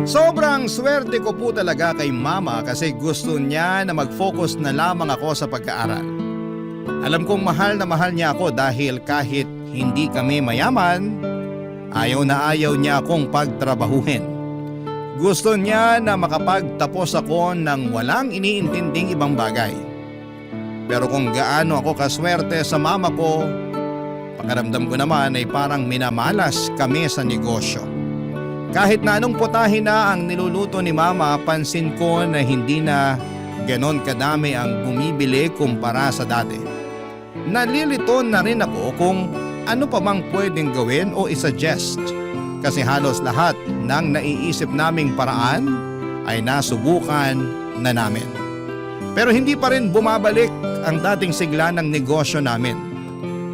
Sobrang swerte ko po talaga kay Mama kasi gusto niya na mag-focus na lamang ako sa pag-aaral. Alam kong mahal na mahal niya ako dahil kahit hindi kami mayaman, ayaw na ayaw niya akong pagtrabahuhin. Gusto niya na makapagtapos ako ng walang iniintinding ibang bagay. Pero kung gaano ako kaswerte sa mama ko, pakiramdam ko naman ay parang minamalas kami sa negosyo. Kahit na anong putahe na ang niluluto ni Mama, pansin ko na hindi na ganon kadami ang bumibili kumpara sa dati. Nalilito na rin ako kung ano pa mang pwedeng gawin o isuggest. Kasi halos lahat ng naiisip naming paraan ay nasubukan na namin. Pero hindi pa rin bumabalik ang dating sigla ng negosyo namin.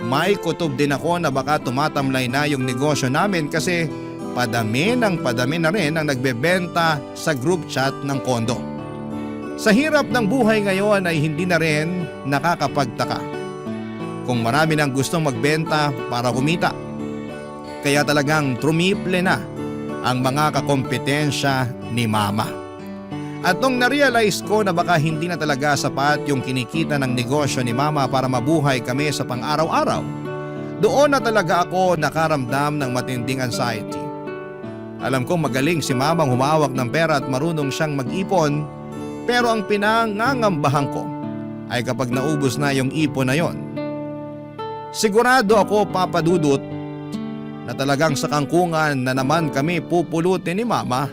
May kutob din ako na baka tumatamlay na yung negosyo namin kasi padami na rin ang nagbebenta sa group chat ng kondo. Sa hirap ng buhay ngayon ay hindi na rin nakakapagtaka kung marami nang gustong magbenta para kumita. Kaya talagang trumiple na ang mga kakompetensya ni Mama. At nung narealize ko na baka hindi na talaga sapat yung kinikita ng negosyo ni Mama para mabuhay kami sa pang-araw-araw, doon na talaga ako nakaramdam ng matinding anxiety. Alam kong magaling si Mamang humawak ng pera at marunong siyang mag-ipon, Pero ang pinangangambahan ko ay kapag naubos na yung ipon na yon, sigurado ako, Papa Dudut, na talagang sa kangkungan na naman kami pupulutin ni Mama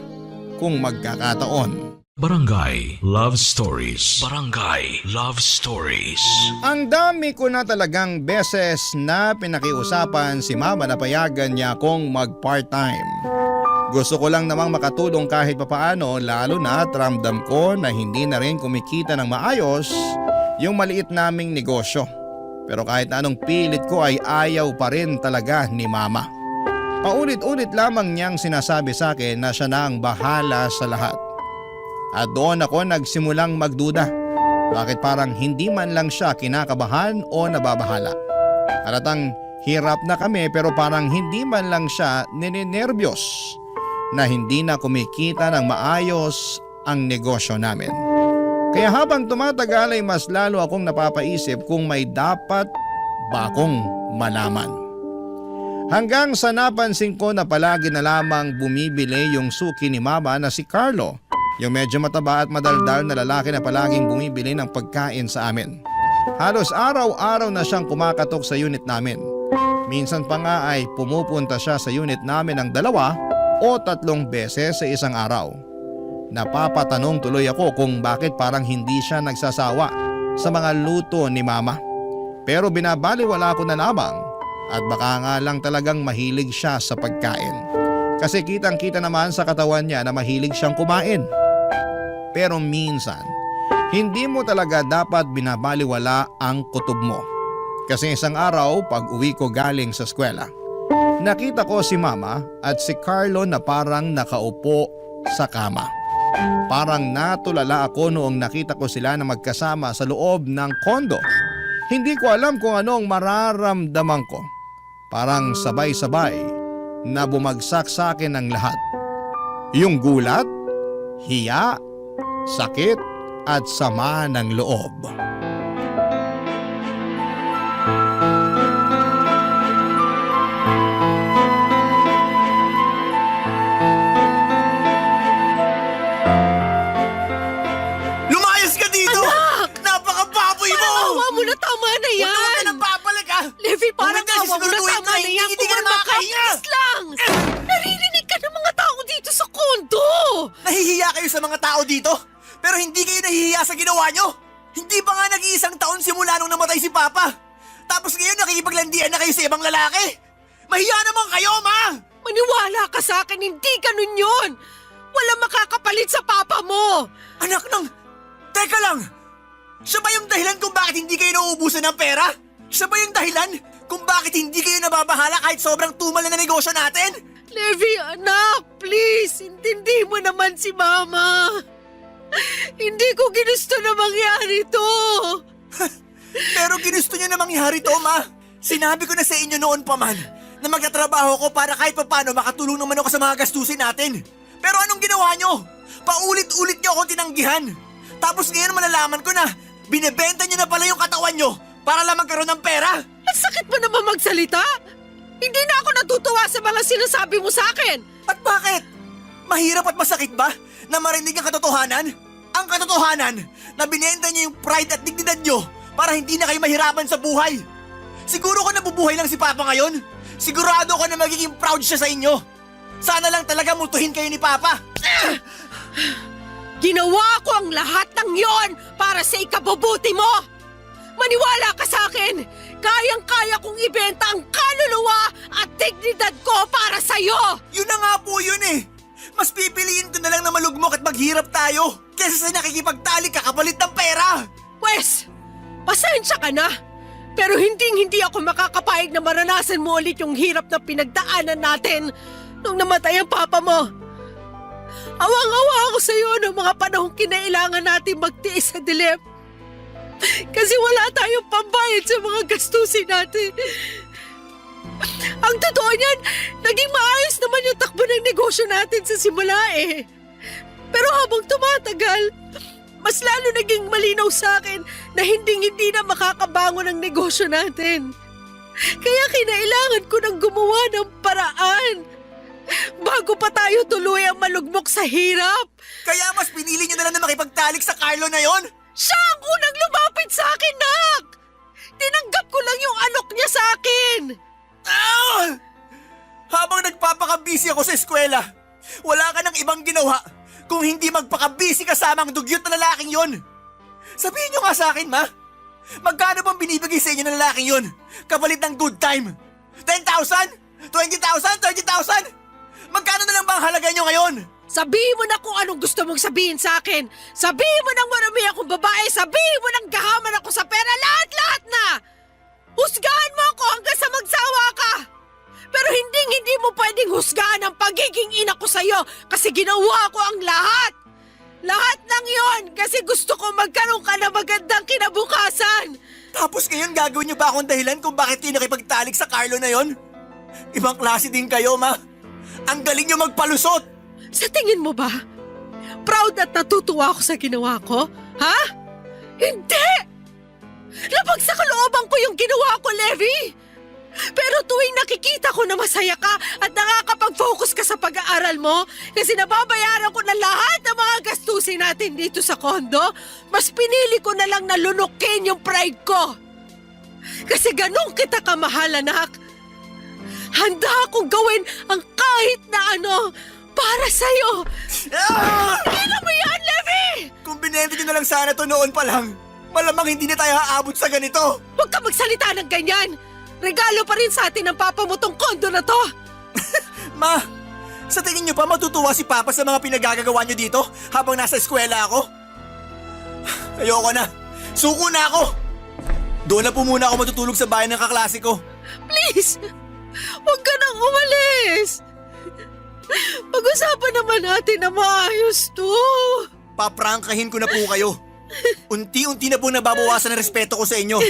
kung magkakataon. Barangay Love Stories. Barangay Love Stories. Ang dami ko na talagang beses na pinakiusapan si Mama na payagan niya akong mag-part-time. Gusto ko lang namang makatulong kahit papaano, lalo na at ramdam ko na hindi na rin kumikita ng maayos yung maliit naming negosyo. Pero kahit na anong pilit ko ay ayaw pa rin talaga ni Mama. Paulit-ulit lamang niyang sinasabi sa akin na siya na ang bahala sa lahat. At doon ako nagsimulang magduda. Bakit parang hindi man lang siya kinakabahan o nababahala? Halatang hirap na kami pero parang hindi man lang siya ninenervyos na hindi na kumikita ng maayos ang negosyo namin. Kaya habang tumatagal ay mas lalo akong napapaisip kung may dapat ba akong malaman. Hanggang sa napansin ko na palagi na lamang bumibili yung suki ni Mama na si Carlo, yung medyo mataba at madaldal na lalaki na palaging bumibili ng pagkain sa amin. Halos araw-araw na siyang kumakatok sa unit namin. Minsan pa nga ay pumupunta siya sa unit namin ng 2 o 3 beses sa isang araw. Napapatanong tuloy ako kung bakit parang hindi siya nagsasawa sa mga luto ni Mama. Pero binabaliwala ko na lamang at baka nga lang talagang mahilig siya sa pagkain. Kasi kitang-kita naman sa katawan niya na mahilig siyang kumain. Pero minsan, hindi mo talaga dapat binabaliwala ang kutob mo. Kasi isang araw pag uwi ko galing sa eskwela, nakita ko si Mama at si Carlo na parang nakaupo sa kama. Parang natulala ako noong nakita ko sila na magkasama sa loob ng kondo. Hindi ko alam kung ano ang mararamdaman ko. Parang sabay-sabay na bumagsak sa akin ang lahat. Yung gulat, hiya, sakit at sama ng loob. Lumayas ka dito! Anak! Napakababoy mo! Awa mo na, tama na Huwag yan! ka nang babalik ha! Levi, parang Kung hindi, awa mo na, sisiguraduhin tama ko, na yan! hindi ka na Kumalma ka, makakahinga! please lang! Naririnig ka ng mga tao dito sa kondo! Nahihiya kayo sa mga tao dito, pero hindi kayo nahihiya sa ginawa nyo. Hindi pa nga nag-iisang taon simula nung namatay si Papa. Tapos ngayon nakikipaglandian na kayo sa ibang lalaki. Mahiya naman kayo, Ma! Maniwala ka sa akin, hindi ganun yun! Walang makakapalit sa papa mo! Anak ng... Teka lang! Siya ba yung dahilan kung bakit hindi kayo nauubusan ng pera? Siya ba yung dahilan kung bakit hindi kayo nababahala kahit sobrang tumal na negosyo natin? Levi, anak, please, intindi mo naman si Mama. Hindi ko ginusto na mangyari to. Pero ginusto niyo na mangyari to, Ma. Sinabi ko na sa inyo noon pa man na magtatrabaho ko para kahit papano makatulong naman ako sa mga gastusin natin. Pero anong ginawa nyo? Paulit-ulit nyo akong tinanggihan. Tapos ngayon malalaman ko na binebenta nyo na pala yung katawan nyo para lang magkaroon ng pera. Ang sakit mo naman magsalita. Hindi na ako natutuwa sa mga sinasabi mo sa akin. At bakit? Mahirap at masakit ba na marinig ang katotohanan? Ang katotohanan na binenta nyo yung pride at dignidad nyo para hindi na kayo mahirapan sa buhay. Siguro ko nabubuhay lang si Papa ngayon. Sigurado ko na magiging proud siya sa inyo. Sana lang talaga mutuhin kayo ni Papa. Ginawa ko ang lahat ng yon para sa ikabubuti mo. Maniwala ka sa akin. Kayang-kaya kong ibenta ang kaluluwa at dignidad ko para sa'yo. Yun na nga po yun eh. Mas pipiliin ko na lang na malugmok at maghirap tayo kesa sa nakikipagtali kakapalit ng pera. Wes, pasensya ka na. Pero hindi ako makakapayag na maranasan mo ulit yung hirap na pinagdaanan natin nung namatay ang papa mo. Awang-awa ako sa iyo noong mga panahong kinailangan natin magtiis sa dilim. Kasi wala tayong pambayad sa mga gastusin natin. Ang totoo niyan, naging maayos naman yung takbo ng negosyo natin sa simula eh. Pero habang tumatagal, mas lalo naging malinaw sa akin na hindi na makakabangon ang negosyo natin. Kaya kinailangan ko nang gumawa ng paraan. Bago pa tayo tuluyang malugmok sa hirap. Kaya mas pinili niyo na lang na makipagtalik sa Carlo na yon? Siya ang unang lumapit sa akin, Nak! Tinanggap ko lang yung alok niya sa akin! Ah! Habang nagpapakabisi ako sa eskwela, wala ka ng ibang ginawa kung hindi magpakabisi kasama ang dugyot na lalaking yon. Sabihin niyo nga sa akin, Ma. Magkano bang binibigay sa inyo ng lalaking yon? Kapalit ng good time? 10,000? 20,000? 30,000? Magkano na lang ba ang halaga niyo ngayon? Sabihin mo na kung anong gusto mong sabihin sa akin. Sabihin mo nang marami akong babae. Sabihin mo nang gahaman ako sa pera. Lahat-lahat na! Husgahan mo ako hanggang sa magsawa ka! Pero hindi mo pwedeng husgahan ang pagiging ina ko sa'yo kasi ginawa ko ang lahat! Lahat ng yon kasi gusto ko magkaroon ka na magandang kinabukasan! Tapos ngayon gagawin niyo ba akong dahilan kung bakit kayo nakipagtalik sa Carlo na yon? Ibang klase din kayo, Ma. Ang galing niyo magpalusot! Sa tingin mo ba? Proud at natutuwa ako sa ginawa ko? Ha? Hindi! Labag sa kalooban ko yung ginawa ko, Levi! Pero tuwing nakikita ko na masaya ka at nakakapag-focus ka sa pag-aaral mo kasi nababayaran ko na lahat ng mga gastusin natin dito sa kondo, mas pinili ko na lang na lunukin yung pride ko. Kasi ganun kita kamahal, anak. Handa akong gawin ang kahit na ano para sa'yo. Ah! Tignan mo yan, Levi! Kung binenta niyo na lang sana to noon pa lang, malamang hindi na tayo haabot sa ganito. Huwag ka magsalita ng ganyan! Regalo pa rin sa atin ng papa mo tong kondo na to! Ma, sa tingin niyo pa matutuwa si Papa sa mga pinagagagawa niyo dito habang nasa eskwela ako? Ayoko na. Suko na ako. Doon na po muna ako matutulog sa bahay ng kaklase ko. Please! Huwag ka nang umalis! Pag-usapan naman natin na maayos to! Paprangkahin ko na po kayo. Unti-unti na po nababawasan ang respeto ko sa inyo.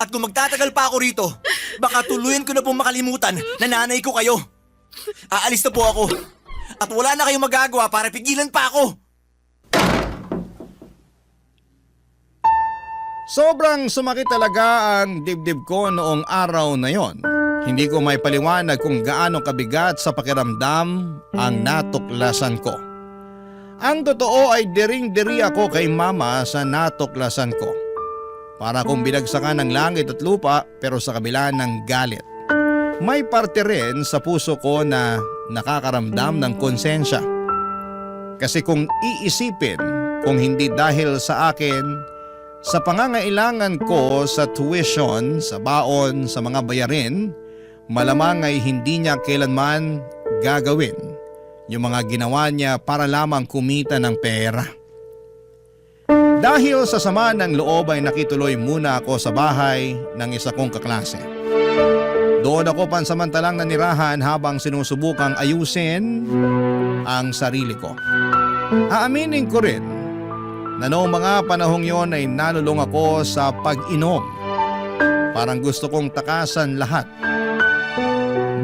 At kung magtatagal pa ako rito, baka tuluyan ko na pong makalimutan na nanay ko kayo. Aalis na po ako. At wala na kayong magagawa para pigilan pa ako. Sobrang sumakit talaga ang dibdib ko noong araw na yon. Hindi ko may paliwanag kung gaano kabigat sa pakiramdam ang natuklasan ko. Ang totoo ay diring-diri ako kay Mama sa natuklasan ko. Para kung binagsakan ng langit at lupa pero sa kabila ng galit. May parte rin sa puso ko na nakakaramdam ng konsensya. Kasi kung iisipin, kung hindi dahil sa akin, sa pangangailangan ko sa tuition, sa baon, sa mga bayarin, malamang ay hindi niya kailanman gagawin yung mga ginawa niya para lamang kumita ng pera. Dahil sa sama ng loob ay nakituloy muna ako sa bahay ng isa kong kaklase. Doon ako pansamantalang nanirahan habang sinusubukang ayusin ang sarili ko. Aaminin ko rin na noong mga panahong yon ay nalulung ako sa pag-inom. Parang gusto kong takasan lahat.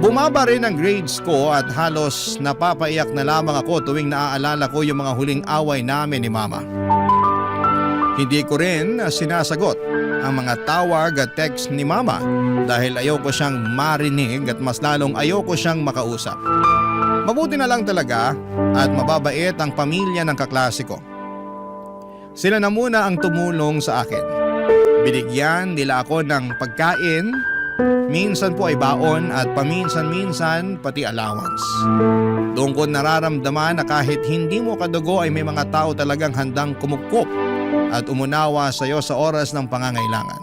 Bumaba rin ang grades ko at halos napapaiyak na lamang ako tuwing naaalala ko yung mga huling away namin ni Mama. Hindi ko rin sinasagot ang mga tawag at text ni Mama dahil ayoko siyang marinig at mas lalong ayoko siyang makausap. Mabuti na lang talaga at mababait ang pamilya ng kaklase ko. Sila na muna ang tumulong sa akin. Binigyan nila ako ng pagkain, minsan po ay baon at paminsan-minsan pati allowance. Doon ko nararamdaman na kahit hindi mo kadugo ay may mga tao talagang handang kumupkop at umunawa sa iyo sa oras ng pangangailangan.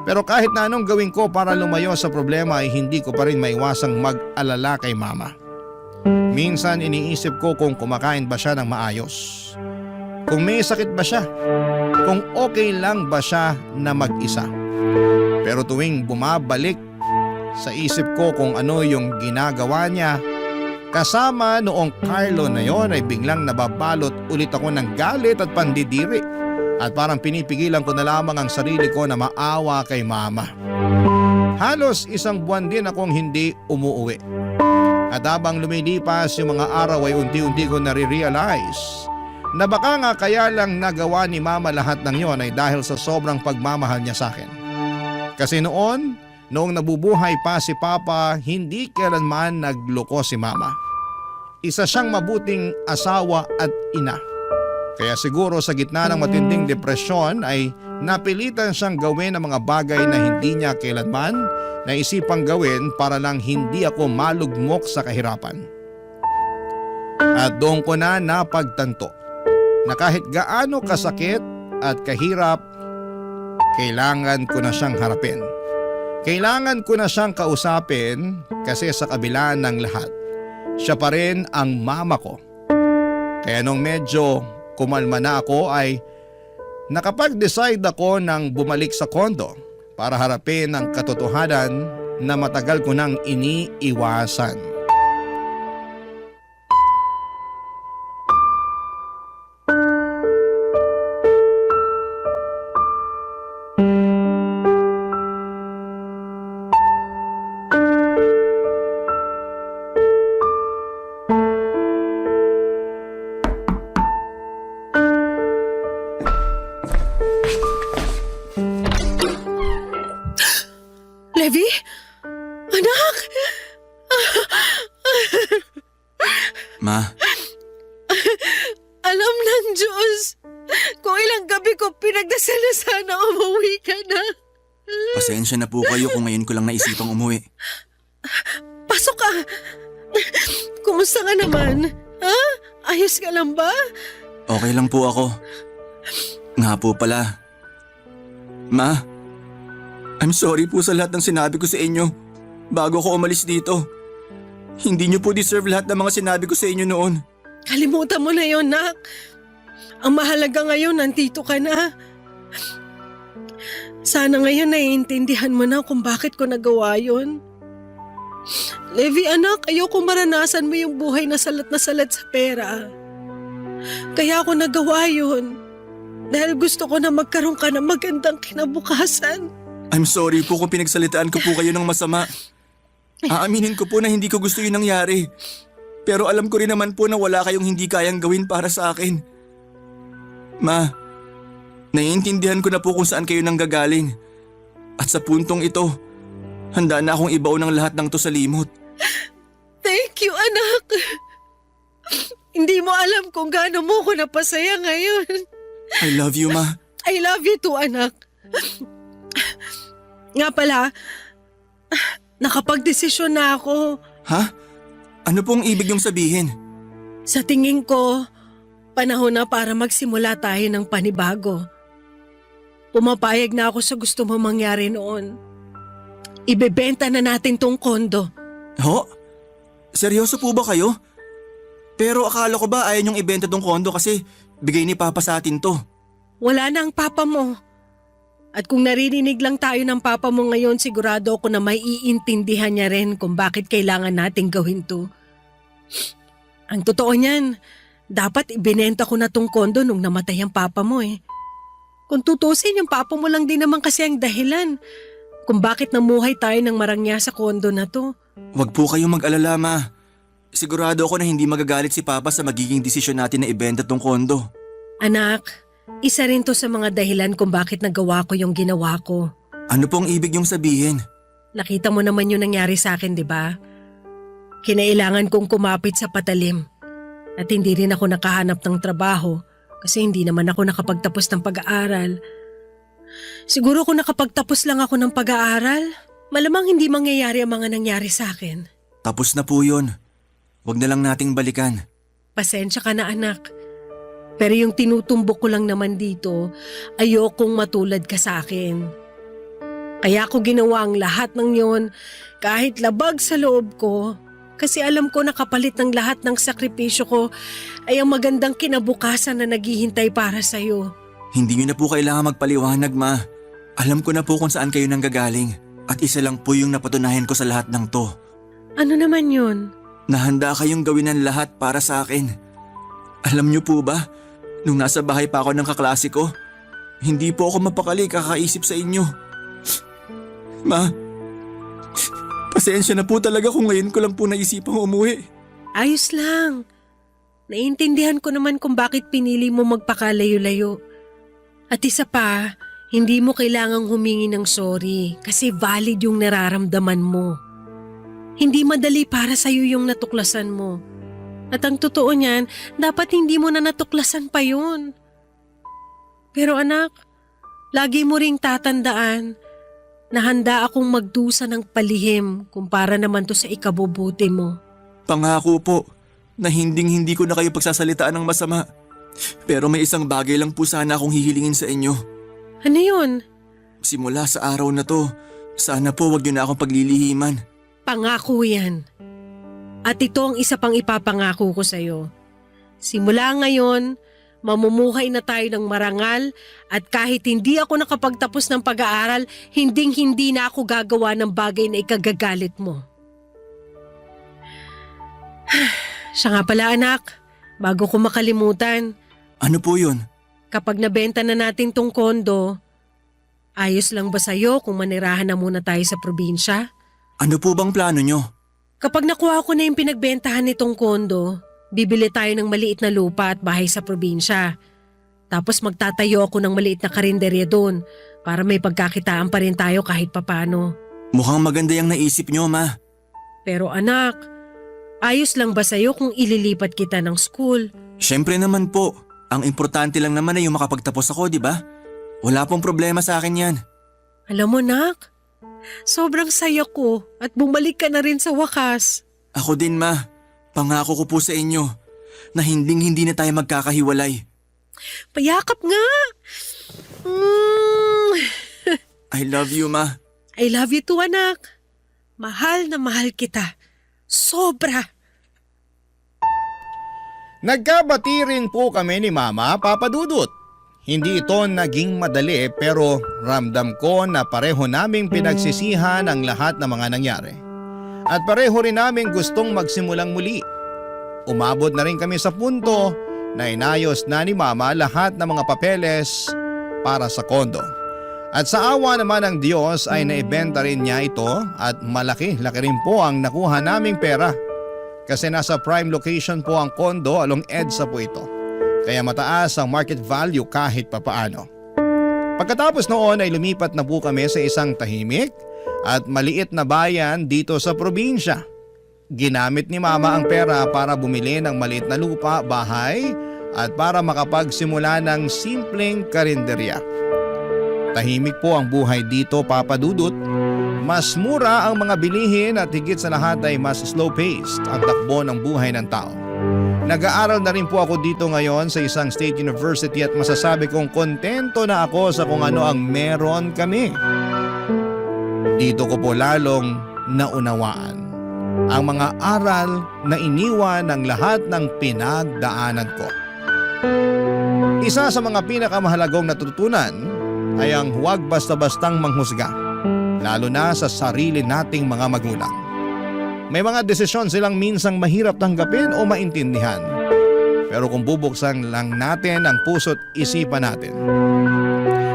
Pero kahit na anong gawin ko para lumayo sa problema ay hindi ko pa rin maiwasang mag-alala kay Mama. Minsan iniisip ko kung kumakain ba siya ng maayos. Kung may sakit ba siya. Kung okay lang ba siya na mag-isa. Pero tuwing bumabalik sa isip ko kung ano yung ginagawa niya, kasama noong Carlo na yon ay biglang nababalot ulit ako ng galit at pandidiri. At parang pinipigilan ko na lamang ang sarili ko na maawa kay Mama. Halos isang buwan din akong hindi umuuwi. At habang lumilipas yung mga araw ay unti-unti ko nare-realize na baka nga kaya lang nagawa ni Mama lahat ng yon ay dahil sa sobrang pagmamahal niya sa akin. Kasi noon, Noong nabubuhay pa si Papa, hindi kailanman nagloko si Mama. Isa siyang mabuting asawa at ina. Kaya siguro sa gitna ng matinding depresyon ay napilitan siyang gawin ang mga bagay na hindi niya kailanman naisipang gawin para lang hindi ako malugmok sa kahirapan. At doon ko na napagtanto na kahit gaano kasakit at kahirap, kailangan ko na siyang harapin. Kailangan ko na siyang kausapin kasi sa kabila ng lahat, siya pa rin ang mama ko. Kaya nung medyo kumalma na ako ay nakapag-decide ako ng bumalik sa kondo para harapin ang katotohanan na matagal ko nang iniiwasan. Levi? Anak? Ma, Alam ng Diyos. Kung ilang gabi ko pinagdasal na sana umuwi ka na. pasensya na po kayo kung ngayon ko lang naisipang umuwi. Pasok ka. Kumusta ka naman? Ha? Ayos ka lang ba? Okay lang po ako. Nga po pala. Ma, I'm sorry po sa lahat ng sinabi ko sa inyo bago ako umalis dito. Hindi niyo po deserve lahat ng mga sinabi ko sa inyo noon. Kalimutan mo na yon, Nak. Ang mahalaga ngayon, nandito ka na. Sana ngayon naiintindihan mo na kung bakit ko nagawa yon. Levi, anak, ayoko maranasan mo yung buhay na salat sa pera. Kaya ako nagawa yon. Dahil gusto ko na magkaroon ka ng magandang kinabukasan. I'm sorry po kung pinagsalitaan ko po kayo ng masama. Aaminin ko po na hindi ko gusto yung nangyari. Pero alam ko rin naman po na wala kayong hindi kayang gawin para sa akin. Ma, naiintindihan ko na po kung saan kayo nanggagaling. At sa puntong ito, handa na akong ibaon ng lahat ng to sa limot. Thank you, anak. Hindi mo alam kung gaano mo ko napasaya ngayon. I love you, Ma. I love you too, anak. Nga pala, nakapagdesisyon na ako. Ha? Ano pong ibig niyong sabihin? Sa tingin ko, panahon na para magsimula tayo ng panibago. Pumapayag na ako sa gusto mo mangyari noon. Ibebenta na natin tong kondo. Ho? Seryoso po ba kayo? Pero akala ko ba ayaw niyong ibenta tong kondo kasi bigay ni Papa sa atin to. Wala na ang papa mo. At kung naririnig lang tayo ng papa mo ngayon, sigurado ako na may iintindihan niya rin kung bakit kailangan nating gawin to. Ang totoo niyan, dapat ibinenta ko na tong kondo nung namatay ang papa mo eh. Kung tutusin, yung papa mo lang din naman kasi ang dahilan kung bakit namuhay tayo ng marangya sa kondo na to. Huwag po kayong mag-alala, Ma. Sigurado ako na hindi magagalit si Papa sa magiging desisyon natin na ibenta tong kondo. Anak, isa rin to sa mga dahilan kung bakit nagawa ko yung ginawa ko. Ano pong ibig niyong sabihin? Nakita mo naman yung nangyari sa akin, di ba? Kinailangan kong kumapit sa patalim. At hindi rin ako nakahanap ng trabaho kasi hindi naman ako nakapagtapos ng pag-aaral. Siguro kung nakapagtapos lang ako ng pag-aaral, malamang hindi mangyayari ang mga nangyari sa akin. Tapos na po yun. Huwag na lang nating balikan. Pasensya ka na, anak. Pero yung tinutumbok ko lang naman dito, ayokong matulad ka sa akin. Kaya ako ginawa ang lahat ng yon kahit labag sa loob ko. Kasi alam ko na kapalit ng lahat ng sakripisyo ko ay ang magandang kinabukasan na naghihintay para sa'yo. Hindi niyo na po kailangan magpaliwanag, Ma. Alam ko na po kung saan kayo nanggagaling. At isa lang po yung napatunayan ko sa lahat ng to. Ano naman yun? Nahanda kayong gawin ang lahat para sa akin. Alam niyo po ba, nung nasa bahay pa ako ng kaklase ko, hindi po ako mapakali kakaisip sa inyo. Ma, pasensya na po talaga kung ngayon ko lang po naisipang umuwi. Ayos lang. Naiintindihan ko naman kung bakit pinili mo magpakalayo-layo. At isa pa, Hindi mo kailangang humingi ng sorry kasi valid yung nararamdaman mo. Hindi madali para sa'yo yung natuklasan mo. At ang totoo niyan, dapat hindi mo na natuklasan pa yun. Pero anak, lagi mo ring tatandaan na handa akong magdusa ng palihim kumpara naman to sa ikabubuti mo. Pangako po na hindi ko na kayo pagsasalitaan ng masama. Pero may isang bagay lang po sana akong hihilingin sa inyo. Ano yun? Simula sa araw na to, sana po wag niyo na akong paglilihiman. Pangako yan. At ito ang isa pang ipapangako ko sa'yo. Simula ngayon, mamumuhay na tayo ng marangal at kahit hindi ako nakapagtapos ng pag-aaral, hindi na ako gagawa ng bagay na ikagagalit mo. Siya nga pala anak, bago ko makalimutan, Ano po yun? kapag nabenta na natin tong kondo, ayos lang ba sa'yo kung manirahan na muna tayo sa probinsya? Ano po bang plano nyo? Kapag nakuha ko na yung pinagbentahan nitong kondo, bibili tayo ng maliit na lupa at bahay sa probinsya. Tapos magtatayo ako ng maliit na karinderya doon para may pagkakitaan pa rin tayo kahit papano. Mukhang maganda yung naisip nyo, ma. Pero anak, ayos lang ba sa'yo kung ililipat kita ng school? Siyempre naman po. Ang importante lang naman ay yung makapagtapos ako, di ba? Wala pong problema sa akin yan. Alam mo nak, sobrang saya ko at bumalik ka na rin sa wakas. Ako din, ma. Pangako ko po sa inyo na hindi na tayo magkakahiwalay. Payakap nga! I love you, ma. I love you too anak. Mahal na mahal kita. Sobra! Nagkabati rin po kami ni Mama, Papa Dudut. Hindi ito naging madali pero ramdam ko na pareho naming pinagsisihan ang lahat ng mga nangyari. At pareho rin namin gustong magsimulang muli. Umabot na rin kami sa punto na inayos na ni Mama lahat ng mga papeles para sa kondo. At sa awa naman ng Diyos ay naibenta rin niya ito at laki rin po ang nakuha naming pera. Kasi nasa prime location po ang kondo along EDSA po ito. Kaya mataas ang market value kahit papaano. Pagkatapos noon ay lumipat na po kami sa isang tahimik at maliit na bayan dito sa probinsya. Ginamit ni Mama ang pera para bumili ng maliit na lupa, bahay at para makapagsimula ng simpleng karinderya. Tahimik po ang buhay dito, Papa Dudut. Mas mura ang mga bilihin at higit sa lahat ay mas slow-paced ang takbo ng buhay ng tao. Nag-aaral na rin po ako dito ngayon sa isang state university at masasabi kong kontento na ako sa kung ano ang meron kami. Dito ko po lalong naunawaan ang mga aral na iniwan ng lahat ng pinagdaanan ko. Isa sa mga pinakamahalagong natutunan ay ang huwag basta-bastang manghusga, lalo na sa sarili nating mga magulang. May mga desisyon silang minsang mahirap tanggapin o maintindihan. Pero kung bubuksan lang natin ang puso't isipan natin,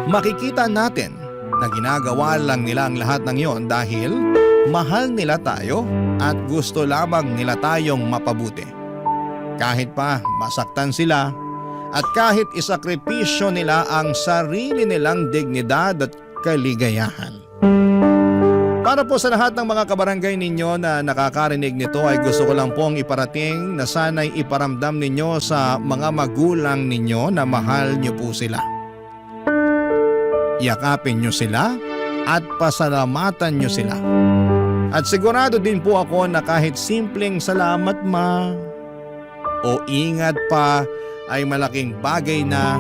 makikita natin na ginagawa lang nila ang lahat ng yon dahil mahal nila tayo at gusto lamang nila tayong mapabuti. Kahit pa masaktan sila at kahit isakripisyo nila ang sarili nilang dignidad at kaligayahan. Para po sa lahat ng mga kabarangay ninyo na nakakarinig nito ay gusto ko lang pong iparating na sana'y iparamdam ninyo sa mga magulang ninyo na mahal nyo po sila. Yakapin nyo sila at pasalamatan nyo sila. At sigurado din po ako na kahit simpleng salamat ma o ingat pa ay malaking bagay na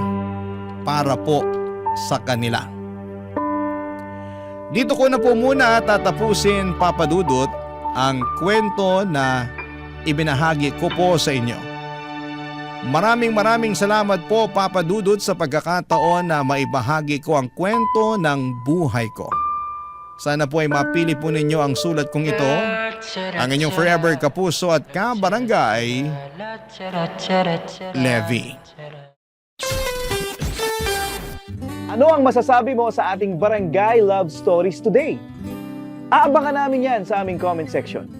para po sa kanila. Dito ko na po muna tatapusin, Papa Dudut, ang kwento na ibinahagi ko po sa inyo. Maraming salamat po, Papa Dudut, sa pagkakataon na maibahagi ko ang kwento ng buhay ko. Sana po ay mapili po ninyo ang sulat kong ito, ang inyong forever kapuso at kabarangay, Levi. Ano ang masasabi mo sa ating Barangay Love Stories today? Aabangan namin yan sa aming comment section.